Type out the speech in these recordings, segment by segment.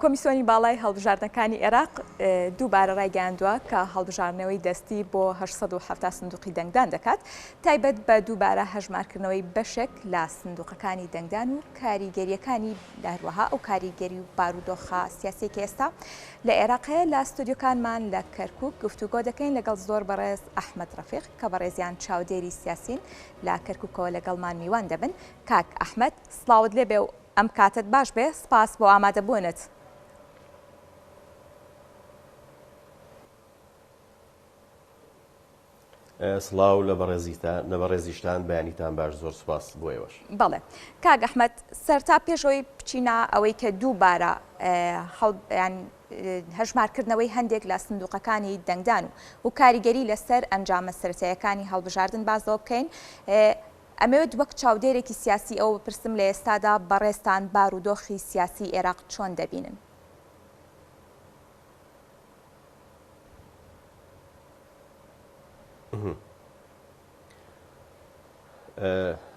کۆمیسیۆنی باڵای هەڵبژاردنەکانی عێراق دووبارە ڕایگەیاندووە کە هەڵبژاردنەوەی دەستی بۆ 870 سندوقی دەنگدان دەکات تایبەت بە دووبارە هەژمارکردنەوەی بەشێک لە سندوقەکانی دەنگدان و کاریگەریەکانی هەروەها ئەو کاریگەری و بارودۆخە سیاسیەکی ئێستا لە عێراقەیە لە ستودیۆکانمان لە کەرکووک گفتوگۆ دەکەین لەگەڵ زۆر بەڕێز ئەحمەد ڕەفیق کە بەڕێزیان چاودێری سیاسین لە کەرکووکەوە لەگەڵمان میوان دەبن. کاک ئەحمەد سڵاوت لێبێ و ئەم کاتت باش بێ، سپاس بۆ ئامادەبوونت. سڵاو لە بەڕێزیشتان بەیانیتان باش، زۆر سپاس بۆ ئێوەش. بەڵێ کاک ئەحمەد، سەرتا پێشەوەی بچینە ئەوەی کە دووبارە هەژمارکردنەوەی هەندێک لە سندوقەکانی دەنگدان و کاریگەری لەسەر ئەنجامە سەرەتاییەکانی هەڵبژاردن بازەوە بکەین. ئەمەوێت وەک چاودێرێکی سیاسی ئەوە بپرسم لە ئێستادا بەڕێستان بارودۆخی سیاسی عێراق چۆن دەبینن؟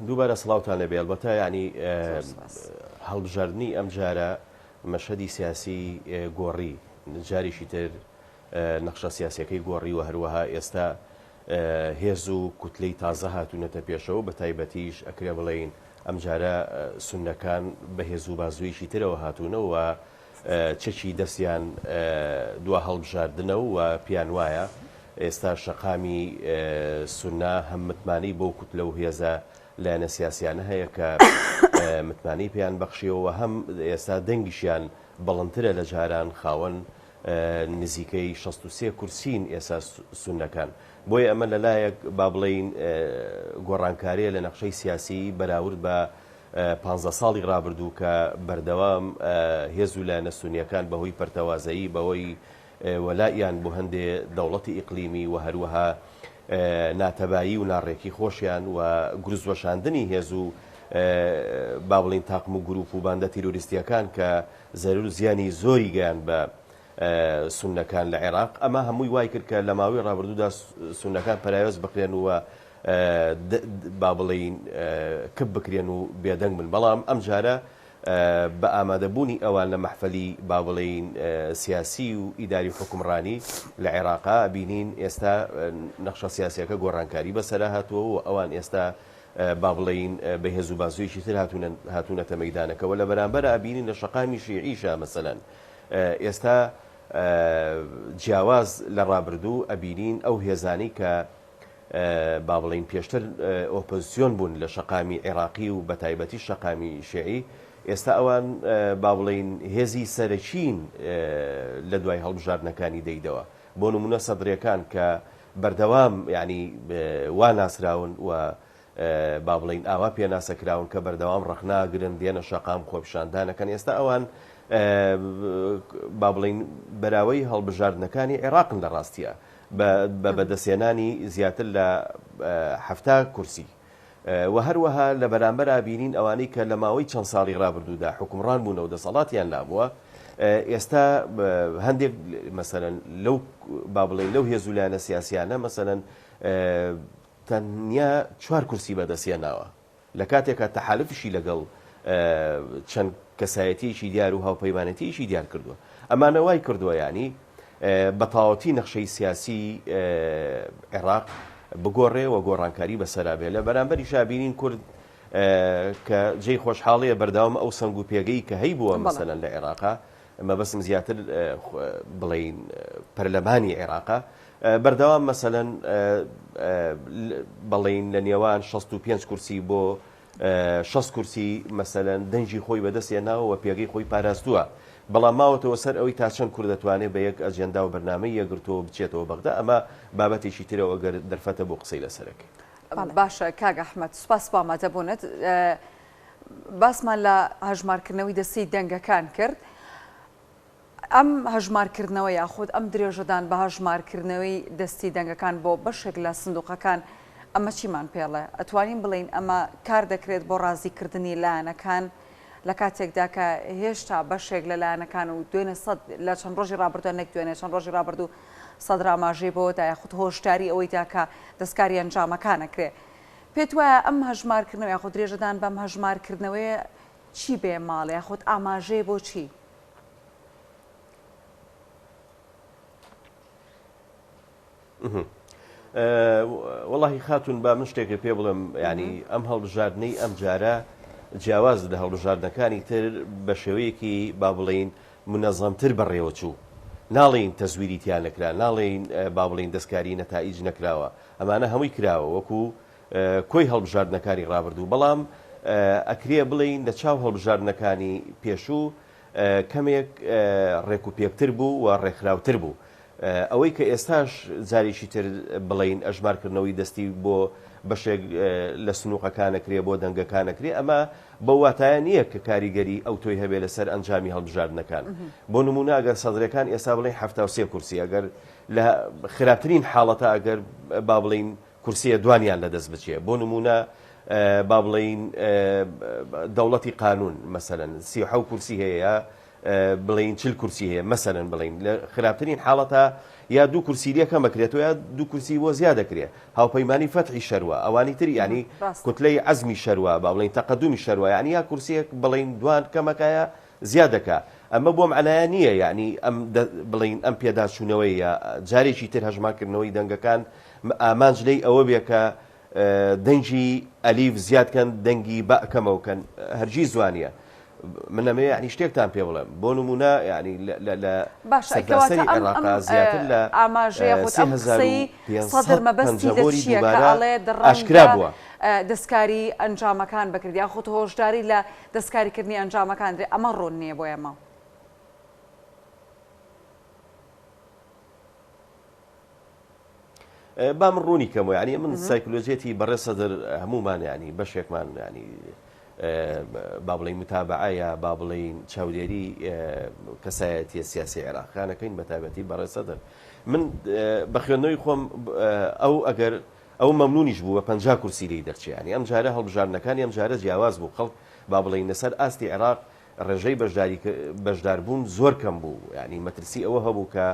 دووبارە سڵاوتان لەبێ. ئەلبەتە ینی هەڵبژاردننی ئەم جارە مەشهدی سیاسی گۆڕی، جاریشی تر نەخشە سیاسیەکەی گۆڕی و هەروەها ئێستا هێز و کوتلەی تازە هاتوونەتە پێشەوە، بە تایبەتیش ئەکرێ بڵێین ئەم جارە سونەکان بە هێز و بازوویشی ترەوە هاتوونەوە و چەکی دەستیان دوا هەڵبژاردنەوە و پیان وایە ئێستا شەقامی سونە هەم متمانی بۆ کوتلە و هێزە لایەنە سیاسیانە هەیە کە متمانی پێیان بەخشیەوە، هەم ئێستا دەنگیشیان بەڵندترە لە جاران، خاوەن نزیکەی 63 کورسین ئێستا سونەکان. بۆیە ئەمە لەلایەک با بڵێین گۆڕانکاریە لە نەخشەی سیاسی بەراورد بە 15 ساڵی ڕابردوو کە بەردەوام هێز و لایەنە سونیەکان بەهۆی پەرتەوازایی، بەهۆی وەلایان بۆ هەندێ دەوڵەتی ئیقلیمی و هەروەها ناتەبایی و ناڕێکی خۆشیان و گروزوەشاندنی هێز و با بڵین تاقم و گروپ و باندە تیرۆریستیەکان کە زەرور زیانی زۆری گەیان بە سونەکان لە عێراق. ئەمە هەمووی وای کرد کە لە ماوەی ڕابردوودا سونەکان پەرایۆز بکرێن و با بڵین کب بکرێن و بێدەنگ بن. بەڵام ئەم جارە بە ئامادەبوونی ئەوان لە مەحفەلی با بڵین سیاسی و ئیداری و حکومڕانی لە عێراقا بینین ئێستا نەخشە سیاسیەکە گۆڕانکاری بەسەرا هاتووە و ئەوان ئێستا با بڵین بە هێز و بازوویەکی تر هاتوونەتە مەیدانەکەەوە. لە بەرامبەر ئابینین لە شەقامی شیعیشە مەسەلەن ئێستا جیاواز لە ڕابردوو ئەبینین ئەو هێزانی کە با بڵین پێشتر ئۆپۆزیسیۆن بوون لە شەقامی عێراقی و بە تایبەتی شەقامی شیعی، ئێستا ئەوان با بڵین هێزی سەرەکین لە دوای هەڵبژاردنەکانی دەیدەوە. بۆ نمونە سەدرەکان کە بەردەوام ینی وا ناسراون و با بڵین ئاوا پێناسەکراون کە بەردەوام ڕەخناگرن دێنە شەقام خۆپشاندانەکەن، ئێستا ئەوان با بڵین بەراوەی هەڵبژاردنەکانی عێراقن لە ڕاستیە بە بەدەستێنانی زیاتر لە 70 کورسی و هەروەها لە بەرامبەر ئابینین ئەوانەی کە لە ماوەی چەند ساڵی ڕابردوودا حکومڕان بوونەوە دەسەڵاتیان لابووە، ئێستا هەندێک مەسەلەن لەو با بڵین لەو هێز و لایەنە سیاسیانە مەسەلەن تەنیا 4 کورسی بەدەستێناوە لە کاتێکە تەحالفشی لەگەڵ چەند کەسایەتیشی دیار و هاوپەیمانەتیشی دیار کردووە. ئەمانە وای کردووە ینی بەتاوەتی نەخشەی سیاسی عێراق بگۆڕێەوە گۆڕانکاری بەسەرابێ. لە بەرامبەری شابینین کورد کە جێی خۆشحاڵەیە بەرداوام ئەو سەنگ و پێگەی کە هەی بووە مەسەلەن لە عێراقا، ئەمە بەسم زیاتر بڵین پەرلەمانی عێراقا بەردەوام مەسەلەن بڵین لە نێوان 65 کورسی بۆ 6 کورسی مەسەلەن دەنجی خۆی بەدەستێناوە و پێگەی خۆی پاراستووە. بەڵام ماوەتەوە سەر ئەوەی تا چەند کوور دەتوانێت بە یەک ئەجێندا و بەرنامەی یەگرتەوە بچێتەوە بەغدا، ئەمە بابەتێکی ترەوە گەر دەرفەتە بۆ قسەی لەسەرەکە. باشە کاک ئەحمەد، سوپاس بۆ ئامادەبوونت. باسمان لە هەژمارکردنەوەی دەستی دەنگەکان کرد. ئەم هەژمارکردنەوە یاخود ئەم درێژەدان بە هەژمارکردنەوەی دەستی دەنگەکان بۆ بەشێک لە سندوقەکان ئەمە چیمان پێڵێ؟ ئەتوانین بڵین ئەمە کار دەکرێت بۆ ڕازیکردنی لایەنەکان لە کاتێکدا کە هێشتا بەشێک لە لایەنەکان و دوێنێ لە چەند ڕۆژی ڕابردووە نەک دوێنێ چەند ڕۆژی ڕابردوو سەدر ئاماژەی بۆدا یاخود هۆشداری ئەوەیدا کە دەستکاری ئەنجامەکانەکرێ. پێت وایە ئەم هەژمارکردنەوە یاخود درێژەدان بەم هەژمارکردنەوەی چی بێ ماڵێ یاخود ئاماژەی بۆ چی؟ وەڵاهی خاتون با من شتێکی پێ بڵم ینی ئەم هەڵبژاردنەی ئەم جارە جیاواز لە هەڵبژاردنەکانی تر بە شێوەیەکی با بڵین منەظەمتر بەڕێوە چوو ناڵێن تەزویریتیان نەکرا ناڵێن با بڵین دەستکاری نەتائیج نەکراوە ئەمانە هەمووی کراوە وەکو کۆی هەڵبژاردنەکانی ڕابردوو بەڵام ئەکرێ بڵین لە چاو هەڵبژاردنەکانی پێشوو کەمێک ڕێک و پێکتر بوو و ڕێکخراوتر بوو ئەوەی کە ئێستاش جارێکی تر بڵین ئەژمارکردنەوەی دەستی بۆ بەشێک لە سنووقەکانەکرێ بۆ دەنگەکانەکرێ ئەمە بە واتایە نییە کە کاریگەری ئەو تۆی هەبێ لەسەر ئەنجامی هەڵبژاردنەکان بۆ نمونە ئەگەر سەدرەکان ئێستا بڵین 73 کورسی ئەگەر لە خراپترین حاڵەتە ئەگەر با بڵین کورسیە دوانیان لەدەست بچێ بۆ نمونە با بڵین دەوڵەتی قانون مەسەرەن 37 کورسی هەیە بڵین 40 کورسی هەیە مەسەرەن بڵین لە خراپترین حاڵەتە یا دوو کورسیریە کەمەکرێتەوە یا دوو کورسی بۆ زیادەکرێت هاوپەیمانی فەتحی شەروە ئەوانی تر ینی کوتلەی عەزمی شەروە با بڵین تەقەدومی شەروە یعنی یا کورسیەک بڵین دوان کەمەکایە زیادەکە ئەمە بۆ معنایە نییە یعنی ئەم بڵین ئەم پێداچوونەوەی یا جارێکی تر هەژمارکردنەوەی دەنگەکان ئامانج لەی ئەوە بێ کە دەنگی ئەلیف زیادکەن دەنگی بەکەمەوەکەن هەرگیز جوانیە من ئەمێ ینی شتێکتان پێ بڵێم بۆ نمونە ینی لە سەرتاسەری عێراقا زیاتر لە ئاماژەیە سەدر مەبەستی دەچیە کە ئەڵێ ئاشکرا بووە دەستکاری ئەنجامەکان بکرد یا خۆت هۆشداری لە دەستکاریکردنی ئەنجامەکان درێ ئەمە ڕوون نییە بۆ ئێمە با من ڕوونی کەمەوە ینی من سایکلۆجێتی بەڕێ سەدر هەمومان ینی بەشێکمان ینی با بڵین متابعەیە با بڵین چاودێری کەسایەتیە سیاسی عێراقیەکەین بە تایبەتی بەڕێ سەدر من بە خوێندنەوەی خۆم ئەگەر ئەو مەمنونیش بوو بە 50 کورسی لی دەرچیانی ئەم جارە هەڵبژاردنەکانی ئەم جارە جیاواز بوو خەڵک با بڵین لەسەر ئاستی عێراق ڕێژەی بەشداربوون زۆر کەم بوو ینی مەترسی ئەوە هەبوو کە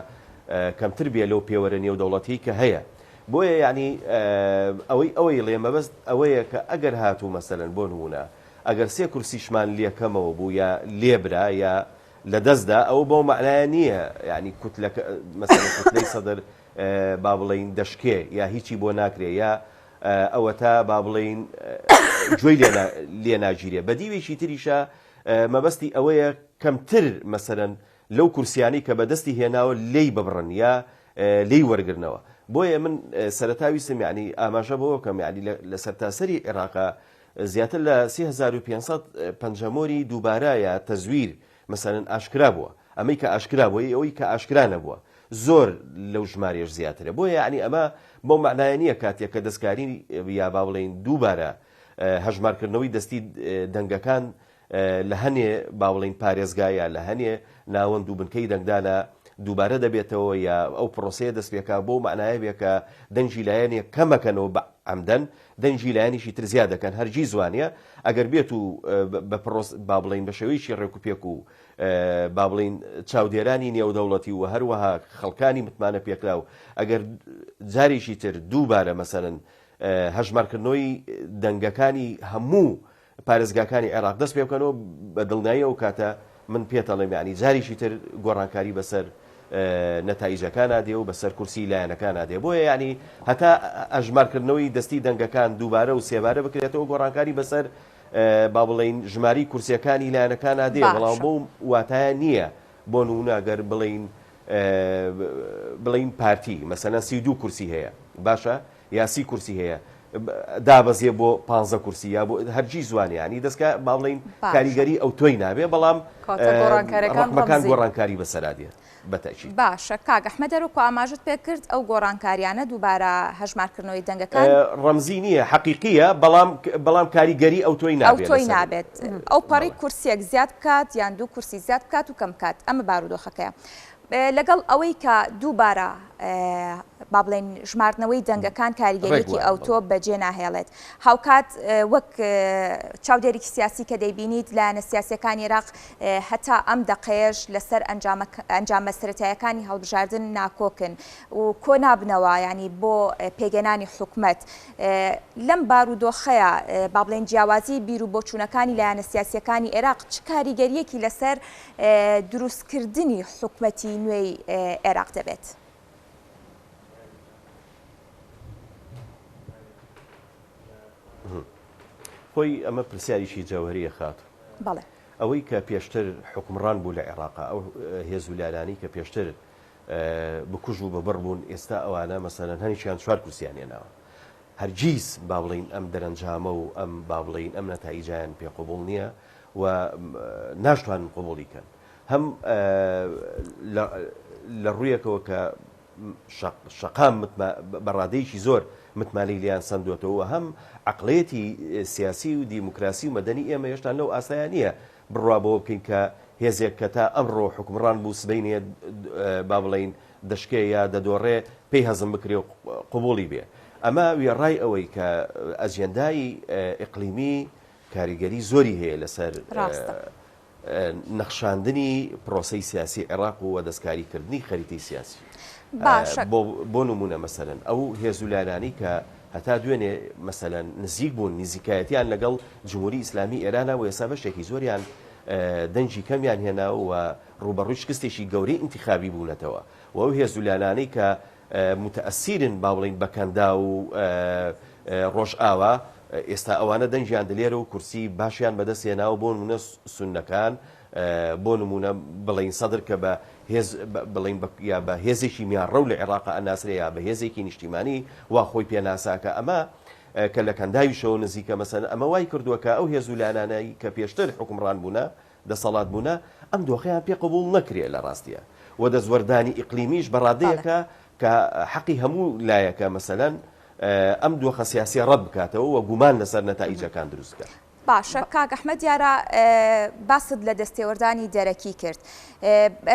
کەمتر بێ لەو پێوەرە نێو دەوڵەتی کە هەیە بۆیە ینی ئەوەی لێمە بەست ئەوەیە کە ئەگەر هاتوو مەسەلەن بۆ نمونە ئەگەر 3 کورسیشمان لێکەمەوە بوو یا لێبرا یا لە دەستدا ئەوە بۆ معنایە نییە ینی کوتلەی سەدر با بڵین دەشکێ یا هیچی بۆ ناکرێ یا ئەوە تا با بڵین گوێی لێ ناگیرێ بە دیوێکی تریشە مەبەستی ئەوەیە کەمتر مەسەرەن لەو کورسیانی کە بەدەستی هێناوە لێی ببڕن یا لێی وەرگرنەوە بۆیە من سەرەتاویستم ینی ئاماژە بەوە کەم ینی لە سەرتاسەری عێراقا زیاتر لە 3500 پەنجەمۆری دووبارایە تەزویر مەسەرەن ئاشکرا بووە ئەمەی کە ئاشکرا بووی ئەوەی کە ئاشکرا نەبووە زۆر لەو ژمارێش زیاترە بۆیە ینی ئەمە بۆ معنایە نییە کاتێک کە دەستکاری یا با بڵین دووبارە هەژمارکردنەوەی دەستی دەنگەکان لە هەنێ با بڵین پارێزگایە لە هەنێ ناوەند و بنکەی دەنگدانە دووبارە دەبێتەوە یا ئەو پرۆسەیە دەست پێکا بۆ معنایە بێ کە دەنگی لایەنێ کەمەکەنەوە بە ئەمدەن دەنگی لایەنیشی تر زیاد دەکەن هەرگی زوانە ئەگەر بێت و بە با بڵین بە شێوەیەکی ڕێکوپێک و با بڵین چاودێرانی نێودەوڵەتی و هەروەها خەڵکانی متمانە پێکراو ئەگەر جارێکی تر دووبارە مەسەرەن هەژمارکردنەوەی دەنگەکانی هەموو پارێزگاکانی عێراق دەست پێ بکەنەوە بە دڵنیایی ئەو کاتە من پێتەڵێم ینی جاریشی تر گۆڕانکاری بەسەر نەتایجەکان نادێ و بەسەر کورسی لایەنەکان نادێ بۆیە ینی هەتا ئەژمارکردنەوەی دەستی دەنگەکان دووبارە و سێبارە بکرێتەوە گۆڕانکاری بەسەر با بڵین ژماری کورسیەکانی لایەنەکان نادێ بەڵام بۆ واتایە نییە بۆ نمونەگەر بڵین پارتی مەسەلەن 32 کورسی هەیە باشە یا 30 کورسی هەیە دابەزیێ بۆ 15 کورسی یا بۆ هەرگی زوانیانی دەستکە با بڵین کاریگەری ئەو تۆی نابێ بەڵام ڕقمەکان گۆڕانکاری بەسەرادێ بەتەکی باشە کاک ئەحمەد دەرۆکۆ ئاماژت پێ کرد ئەو گۆڕانکاریانە دووبارە هەژمارکردنەوەی دەنگەکان ڕەمزی نییە حەقیقیە بەڵام کاریگەری ئەو تۆی نابێت ئەو پەڕی کورسیەک زیاد بکات یان دوو کورسی زیاد بکات و کەم بکات ئەمە بارودۆخەکەیە لەگەڵ ئەوەی کە دووبارە با بڵێن ژمارنەوەی دەنگەکان کاریگەریەکی ئەوتۆ بەجێ ناهێڵێت هاوکات وەک چاودێرێکی سیاسی کە دەیبینیت لایەنە سیاسیەکانی عێراق هەتا ئەم دەقەیەش لەسەر ئەنجامە سەرەتاییەکانی هەڵبژاردن ناکۆکن و کۆ نابنەوە ینی بۆ پێگەنانی حکومەت لەم بارودۆخەیە با بڵێن جیاوازی بیر و بۆچوونەکانی لایەنە سیاسیەکانی عێراق چ کاریگەریەکی لەسەر دروستکردنی حکومەتی نوێی عێراق دەبێت؟ خۆی ئەمە پرسیاریشی جەوهریە خات بەڵێ ئەوەی کە پێشتر حکومڕان بوو لە عێراق ئەو هێزولارانی کە پێشتر بکوژ و بەبڕ بوون ئێستا ئەوانە مەسەرەن هەنیشیان 4 کورسیان هێناوە هەرگیز با بڵین ئەم دەرەنجامە و ئەم با بڵین ئەم نەتایجیان پێقوبوڵ نییە و ناشتوان قوبوڵی کەن هەم لە ڕوویەکەوە کە شەقام بەڕادەیەکی زۆر متمانەی لیان سندوێتەوە هەم عقلێتی سیاسی و دیموکراسی و مەدەنی ئێمە هێشتا لەو ئاسایان نییە بڕوا بەوە بکەین کە هێزێک کە تا ئەمڕۆ حکومڕان بوو سبەینێ با بڵین دەشکێ یا دەدۆڕێ پێی هەزم بکرێ و قوبوڵی بێ ئەمە وێڕای ئەوەی کە ئەجێندای ئیقلیمی کاریگەری زۆری هەیە لەسەر نەخشاندنی پرۆسەی سیاسی عێراق و دەستکاریکردنی خەریتەی سیاسی بۆ نمونە مەسەرەن ئەو هێزولارانی کە هەتا دوێنێ مەسەلەن نزیک بوون نزیکایەتیان لەگەڵ جمهوری ئیسلامی ئێرانە و ئێستا بەشێکی زۆریان دەنجی کەمیان هێناوە و ڕوبەڕووی شکستێکی گەورەی انتخابی بوونەتەوە و ئەو هێزولارانەی کە متەئەسیرن با بڵین بەکەندا و ڕۆژئاوا ئێستا ئەوانە دەنجیان دلێرە و کورسی باشیان بەدەستێناوە بۆ نمونە سونەکان بۆ نمونە بڵین سەدر کە بە بڵین یا بە هێزێکی میانڕە و لە عێراق ئەناسرێ یا بە هێزێکی نیشتیمانی وا خۆی پێناساکە ئەمە کە لە کەنداویشەوە نزیکە مەسەن ئەمە وای کردووە کە ئەو هێزولانانەی کە پێشتر حکومڕان بوونە دەسەڵات بوونە ئەم دۆخەیان پێ قبوڵ نەکرێ لە ڕاستیە و دەزوەردانی ئیقلیمیش بەڕادەیەکە کە حەقی هەموو لایەکە مەسەلەن ئەم دۆخە سیاسی ڕەت بکاتەوە و گومان لەسەر نەتائیجەکان دروستکە باشە کاک ئەحمەد دیارە باست لە دەستێوەردانی دەرەکی کرد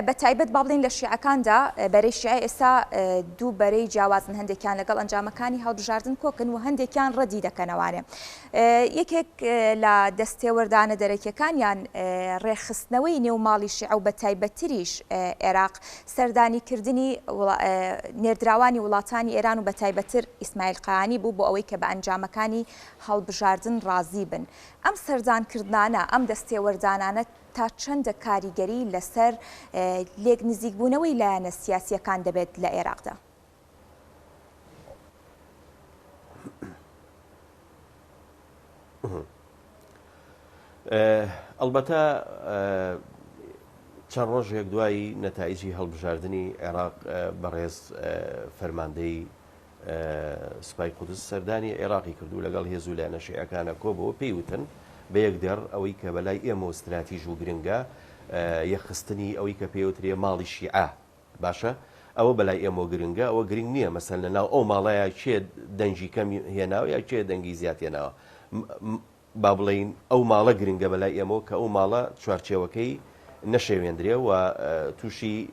بە تایبەت با بڵین لە شیعەکاندا بەرەی شیعە ئێستا دوو بەرەی جیاوازن هەندێکیان لەگەڵ ئەنجامەکانی هەڵبژاردن کۆکن و هەندێکیان ڕەدی دەکەنەوانێ یەکێک لە دەستێوەردانە دەرەکیەکانیان ڕێخستنەوەی نێوماڵی شیعە و بە تایبەتریش عێراق سەردانیکردنی نێردراوانی وڵاتانی ئێران و بە تایبەتر ئیسماعیل قایانی بوو بۆ ئەوەی کە بە ئەنجامەکانی هەڵبژاردن ڕازی بن ئەم سەردانکردانە ئەم دەستێوەردانانە تا چەندە کاریگەری لەسەر لێک نزیکبوونەوەی لایەنە سیاسیەکان دەبێت لە عێراقدا ئەلبەتە چەند ڕۆژێک دوایی نەتایجی هەڵبژاردننی عێراق بەڕێز فەرماندەی سوپای قودس سەردانی عێراقی کردو لەگەڵ هێزولانە شیعەکانە کۆبەوە پێیوتن بە یەکدەر ئەوەی کە بەلای ئێمە استراتیژ و گرنگە یەخستنی ئەوەی کە پێوترێ ماڵی شیعە باشە ئەوە بەلای ئێمە گرنگە ئەوە گرنگ نییە مەسەن لەناو ئەو ماڵەیە چێ دەنجی کەم هێناوە یا چێ دەنگی زیات هێناوە با بڵین ئەو ماڵە گرنگە بەلای ئێمە کە ئەو ماڵە چوارچێوەکەی نەشێوێندرێ و تووشی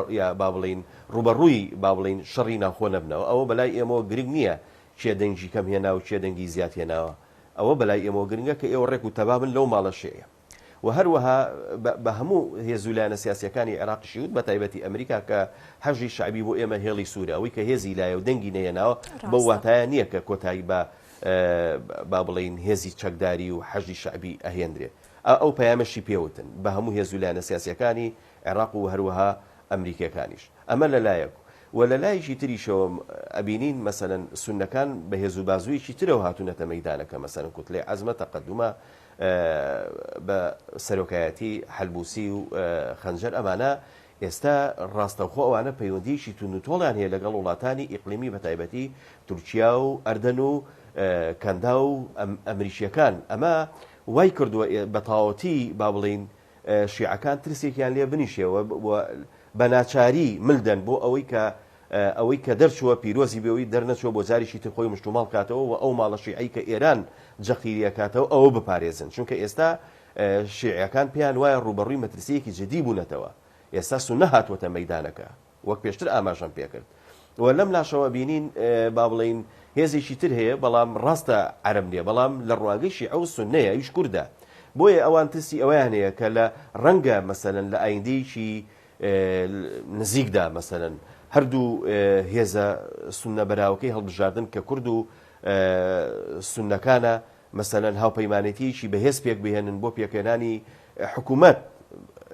یا با بڵین ڕوبەڕووی با بڵین شەڕی ناخۆ نەبنەوە ئەوە بەلای ئێمە گرنگ نییە چێ دەنجی کەم هێناوە چێ دەنگی زیات هێناوە ئەوە بەلای ئێمە گرنگە کە ئێوە ڕێک و تەبابن لەو ماڵە شێعە و هەروەها بە هەموو هێزولانە سیاسیەکانی عێراقیشی وت بە تایبەتی ئەمریکا کە حەژی شعبی بۆ ئێمە هێڵی سوورە ئەوەی کە هێزی لایە و دەنگی نەهێناوە بە واتایە نییە کە کۆتایی با بڵین هێزی چەکداری و حەژی شعبی ئەهێنرێ ئەو پەیامەشی پێوتن بە هەموو هێزولانە سیاسیەکانی عێراق و هەروەها ئەمریکیەکانیش ئەمە لەلایەک و لە لایەکی تریشەوە ئەبینین مەسەلەن سونەکان بە هێز و بازوویەکی ترەوە هاتوونەتە مەیدانەکە مەسەلەن کوتلەی عەزمە تەقەدومە بە سەرۆکایەتی حەلبوسی و خەنجەر ئەمانە ئێستا ڕاستەوخۆ ئەوانە پەیوەندیشی تونوتۆڵیان هەیە لەگەڵ وڵاتانی ئیقلیمی بە تایبەتی تورکیا و ئەردەن و کەندا و ئەمریکیەکان ئەمە وای کردووە بە تاوەتی با بڵین شیعەکان ترسێکیان لێ بنیشێەوە بە ناچاری ملدەن بۆ ئەوەی کە دەرچووە پیرۆزی بێەوەی دەرنەچوە بۆ جاریشی تر خۆی مشتوماڵ کاتەوە و ئەو ماڵە شیعی کە ئێران جەخیریەکاتەوە ئەوە بپارێزن چونکە ئێستا شیعەکان پێیان وایە ڕوبەڕووی مەترسیەکی جدی بوونەتەوە ئێستا سونە هاتووەتە مەیدانەکە وەک پێشتر ئاماژەم پێکرد و لەم لاشەوە بینین با بڵین هێزێکی تر هەیە بەڵام ڕاستە عەرەب نییە بەڵام لە ڕواگەی شیعە و سونەیە ئیش کوردە بۆیە ئەوان ترسی ئەویان هەیە کە لە ڕەنگە مەسەلەن لە ئایندەیەکی نزیکدا مەسەلەن هەردوو هێزە سونە بەراوەکەی هەڵبژاردن کە کورد و سونەکانە مەسەلەن هاوپەیمانێتیەکی بەهێز پێک بهێنن بۆ پێکهێنانی حکوومەت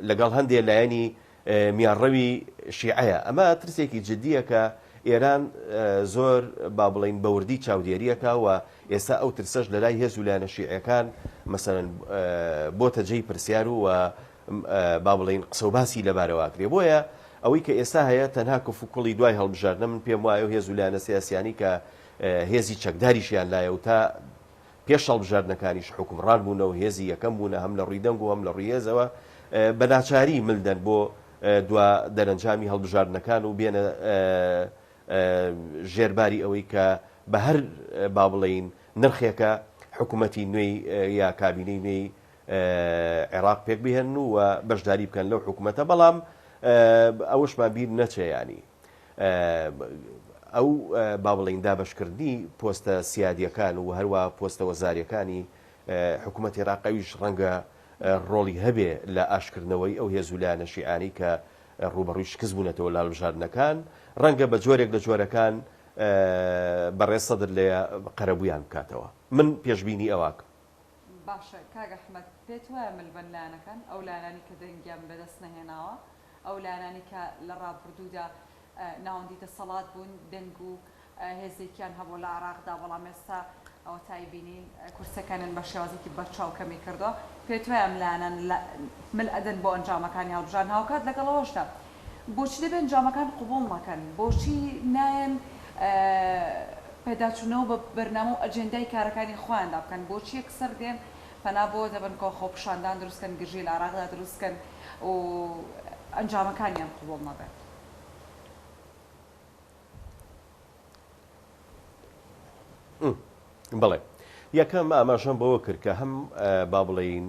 لەگەڵ هەندێک لایەنی میانڕەوی شیعەیە ئەمە ترسێکی جدیە کە ئێران زۆر با بڵین بەوردی چاودێریەکە و ئێستا ئەو ترسەش لە لای هێز و لایەنە شیعەکان مەسەرەن بۆتە جێی پرسیار و با بڵین قسە و باسی لەبارەواکرێ بۆیە ئەوەی کە ئێستا هەیە تەنها کفوکوڵی دوای هەڵبژاردنە من پێم وایە هێز و لایەنە سیاسیانی کە هێزی چەکداریشیان لایە و تا پێش هەڵبژاردنەکانیش حکومڕان بوونەوە هێزی یەکەم بوونە هەم لە ڕووی دەنگ و هەم لە ڕووی هێزەوە بە ناچاری ملدەن بۆ دوا دەرەنجامی هەڵبژاردنەکان و بێنە ژێرباری ئەوەی کە بە هەر با بڵین نرخێکە حکوومەتی نوێی یا کابینەی نوێی عێراق پێک بهێن و بەشداری بکەن لەو حکوومەتە بەڵام ئەوەشمان بیر نەچێ ینی ئەو با بڵین دابەشکردنی پۆستە سیادیەکان و هەروە پۆستە وەزاریەکانی حکوومەت عێراقیش ڕەنگە ڕۆڵی هەبێ لە ئاشکردنەوەی ئەو هێز و لایەنە شیعانی کە ڕوبەڕووی شکست بوونەتەوە لە هەڵبژاردنەکان ڕەنگە بە جۆرێک لە جۆرەکان بەڕێز سەدر لێ قەرەبوویان بکاتەوە من پێشببینی ئەواکە باشە کاگە ئەحمەد پێت وایە ملبەن لایەنەکان ئەو لایەنانی کە دەنگیان بەدەست نەهێناوە ئەو لایەنانی کە لە ڕابردوودا ناوەندی دەسەڵات بوون دەنگ و هێزێکیان هەبوو لە عێراقدا بەڵام ئێستا ئەوە تایبینین کورسەکانن بە شێوازێکی بەرچاو کەمی کردەوە پێت وایە ئەم لایەنان مل ئەدەن بۆ ئەنجامەکانی هەڵبژاردن هاوکات لەگەڵەوەشدا بۆچی دەبێت ئەنجامەکان قوبوڵ مەکەن بۆچی نایەن پێداچوونەوە بە بەرنامە و ئەجێندای کارەکانی خۆیاندا بکەن بۆچی یەکسەر دێن پەنا بۆ دەبن کۆ خۆپشاندان دروستکەن گژی لە عێراقدا دروستکەن و ئەنجامەکانیان قوبوڵ نەبێت بەڵێ یەکەم ئاماژەم بەوە کرد کە هەم با بڵین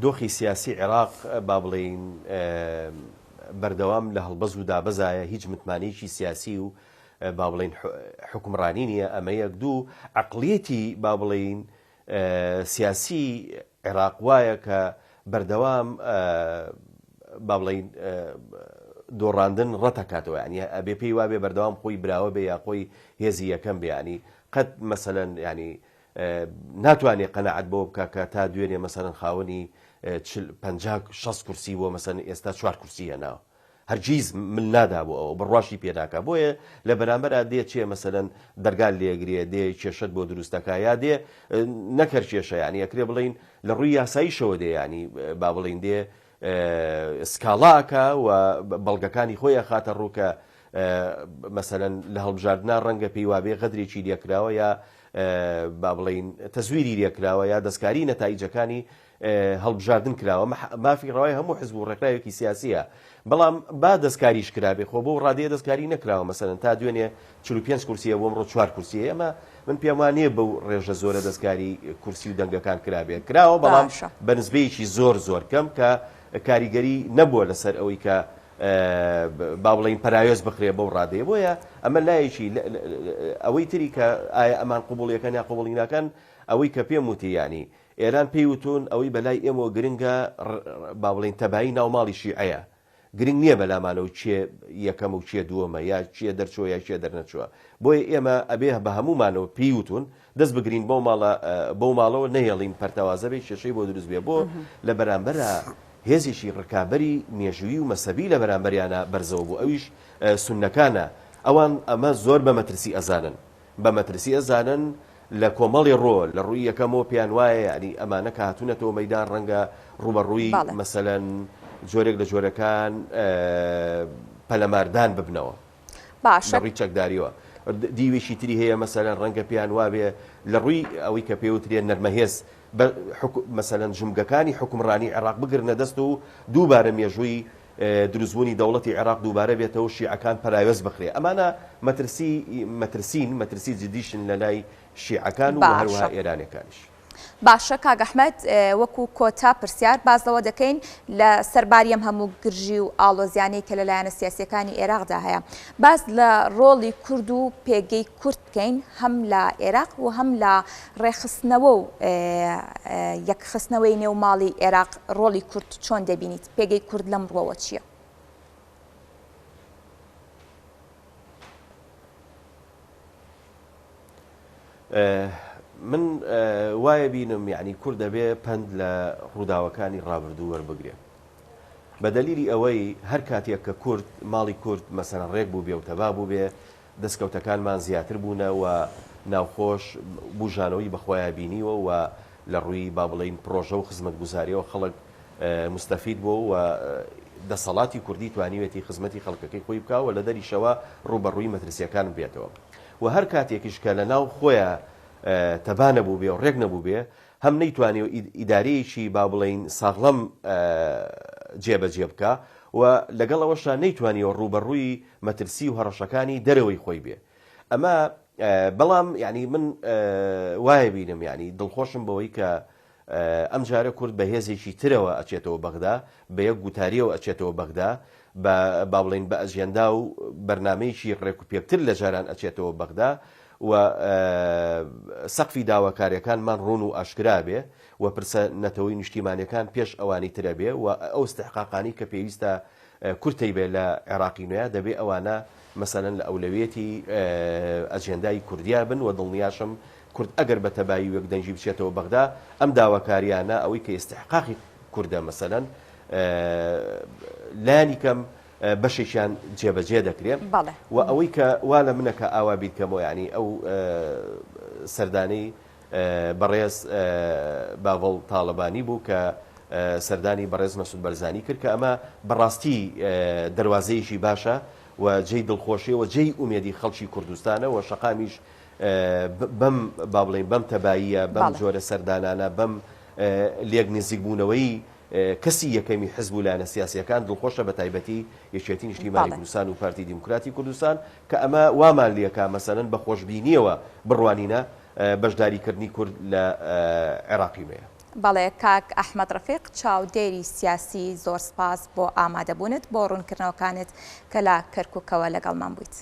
دۆخی سیاسی عێراق با بڵین بەردەوام لە هەڵبەز و دابەزایە هیچ متمانەیەکی سیاسی و با بڵین حکومڕانی نییە ئەمە یەک دوو عەقڵیەتی با بڵین سیاسی عێراق وایە کە بەردەوام با بڵین دۆڕاندن ڕەتەکاتەوە ینی ئەبێ پێی وابێ بەردەوام خۆی براوە بێ یا خۆی هێزی یەکەم بێ ینی قەت مەسەلەن ینی ناتوانێت قەنەعەت بۆ بکە کە تا دوێنێ مەسەلەن خاوەنی 50-60 کورسی بۆ مەسەلەن ئێستا 4 کورسی هێناوە هەرگیز من نادابوو ئەوە بڕواشی پێناکە بۆیە لە بەرامبەرا دێ چێ مەسەلەن دەرگال لێگرێ دێ کێشت بۆ دروستەکە یا دێ نەکەر کێشە ینی ئەکرێ بڵین لە ڕووی یاساییشەوە دێ ینی با بڵین دێ سکاڵاکە و بەڵگەکانی خۆی خاتە ڕووکە مەسەلەن لە هەڵبژاردنە ڕەنگە پێی وابێ غەدرێکی لێکراوە یا با بڵین تەزویری لێکراوە یا دەستکاری نەتایجەکانی هەڵبژاردن کراوە مافی ڕەوای هەموو حزب و ڕێکراوێکی سیاسیە بەڵام با دەستکاریش کرابێ خۆ بۆ ڕادەیە دەستکاری نەکراوە مەسەلەن تا دوێنێ 45 کورسیە بۆ ئەمڕۆ 4 کورسیە ئەمە من پێم وانییە بەو ڕێژە زۆرە دەستکاری کورسی و دەنگەکان کرابێ کراوە بەڵام بە نسبەیەکی زۆر کەم کە کاریگەری نەبووە لەسەر ئەوەی کە با بڵین پەرایۆز بخرێ بەو ڕادەیە بۆیە ئەمە لایەکی ئەوەی تری کە ئایا ئەمان قوبوڵیەکان یا قوبوڵیناکان ئەوەی کە پێم وتی ینی ئێران پێی وتون ئەوەی بەلای ئێمەوە گرنگە با بڵین تەبایی ناوماڵی شیعەیە گرنگ نییە بەلامانە و چیە یەکەم و چیە دووەمە یا چیە دەرچووە یا چیە دەرنەچووە بۆیە ئێمە ئەبێ بە هەمومانەوە پێی وتون دەست بگرین بەو ماڵەوە نەهێڵین پەرتەوازە بێ شێشەی بۆ دروست بێ بۆ لە بەرامبەرە هێزیشی ڕکابەری مێژووی و مەسەبی لە بەرامبەریانە بەرزەوە بوو ئەویش سونەکانە ئەوان ئەمە زۆر بە مەترسی ئەزانن بە مەترسی ئەزانن لە کۆمەڵی ڕۆ لە ڕووی یەکەمەوە پیان وایە ینی ئەمانە کە هاتوونەتەوە مەدان ڕەنگە ڕوبەڕووی مەسەلەن جۆرێک لە جۆرەکان پەلەماردان ببنەوە باشە لە ڕووی چەکداریەوە دیوێکی تری هەیە مەسەلەن ڕەنگە پیان وابێ لە ڕووی ئەوەی کە پێوترێن نەرمەهێز مەسەلەن ژمگەکانی حکومڕانی عێراق بگرنە دەست و دووبارە مێژووی دروستبوونی دەوڵەتی عێراق دووبارە بێتەوە شیعەکان پەرایۆز بخرێ ئەمانە مەترسی جدیشن لە لای شیعەکان و هەروەها ئێرانەکانیش باشە کاگ ئەحمەد وەکو کۆتا پرسیار بازەوە دەکەین لە سەرباریم هەموو گرژی و ئاڵۆزیانەی کە لەلایەنە سیاسیەکانی عێراقدا هەیە باز لە ڕۆڵی کورد و پێگەی کورد بکەین هەم لە عێراق و هەم لە ڕێخستنەوە و یەکخستنەوەی نێوماڵی عێراق ڕۆڵی کورد چۆن دەبینیت پێگەی کورد لەم ڕۆوە چییە؟ من وایە بینم یعنی کورد دەبێ پند لە ڕووداوەکانی ڕابردوو وەربگرێ بە دەلیلی ئەوەی هەر کاتێک کە کورد ماڵی کورد مەسەن ڕێک بوو بێ و تەبا بوو بێ دەستکەوتەکانمان زیاتر بوونە و ناوخۆش بژانەوەی بەخۆیان بینیوە و لە ڕووی با بڵین پرۆژە و خزمەت گوزاریەوە خەڵک مستەفید بوو و دەسەڵاتی کوردی توانیوێتی خزمەتی خەڵکەکەی خۆی بکاوە لە دەریشەوە ڕوبەڕووی مەترسیەکان بێتەوە و هەر کاتێکیش کە لە ناو خۆیان تەبا نەبوو بێ و ڕێک نەبوو بێ هەم نەیتوانێ و ئیدارەیەکی با بڵین ساغڵەم جێبەجێ بکە و لەگەڵ ئەوەشە نەیتوانیەوە ڕوبەڕووی مەترسی و هەڕەشەکانی دەرەوەی خۆی بێ ئەمە بەڵام یعنی من وایە بینم یعنی دڵخۆشم بەوەی کە ئەم جارە کورد بە هێزێکی ترەوە ئەچێتەوە بەغدا بە یەک گوتاریەوە ئەچێتەوە بەغدا با بڵین بە ئەژێندا و بەرنامەیەکی ڕێک و پێکتر لە جاران ئەچێتەوە بەغدا و سەقفی داواکاریەکانمان ڕوون و ئاشکرا بێ و پرسە نەتەوەی نیشتیمانیەکان پێش ئەوانی ترە بێ و ئەو استحقاقانی کە پێویستە کورتەی بێ لە عێراقی نوێیە دەبێ ئەوانە مەسەلەن لە ئەولەویەتی ئەجێندای کوردیا بن و دڵنیاشم کورد ئەگەر بە تەبایی وەک دەنجی بچێتەوە بەغدا ئەم داواکاریانە ئەوەی کە استحقاقی کوردە مەسەلەن لانی کەم بەشێکیان جێبەجێ دەکرێت و ئەوەی کە وا لە منە کە ئاوا بیتکەمەوە ینی ئەو سەردانەی بەڕێز باڤڵ تاڵەبانی بوو کە سەردانی بەڕێز مەسعود بەرزانی کرد کە ئەمە بەڕاستی دەواازەیەکی باشە و جێی دڵخۆشی و جێی ئومێدی خەڵکی کوردستانە و شەقامیش بەم با بڵین بەم تەباییە بەم جۆرە سەردانانە بەم لێک نزیک بوونەوەی کەسی یەکەمی حزب و لایەنە سیاسیەکان دڵخۆشە بە تایبەتی یەکێتی نیشتیمانی کوردستان و پارتی دیموکراتی کوردستان کە ئەمە وامان لێکا مەسەلەن بە خۆشببینیەوە بڕوانینە بەشداریکردنی کورد لە عێراقی نوێیە. بەڵێ کاک ئەحمەد ڕەفیق چاودێری سیاسی زۆر سپاس بۆ ئامادەبوونت بۆ ڕوونکردنەوەکانت کە لە کەرکووکەوە لەگەڵمان بوویت.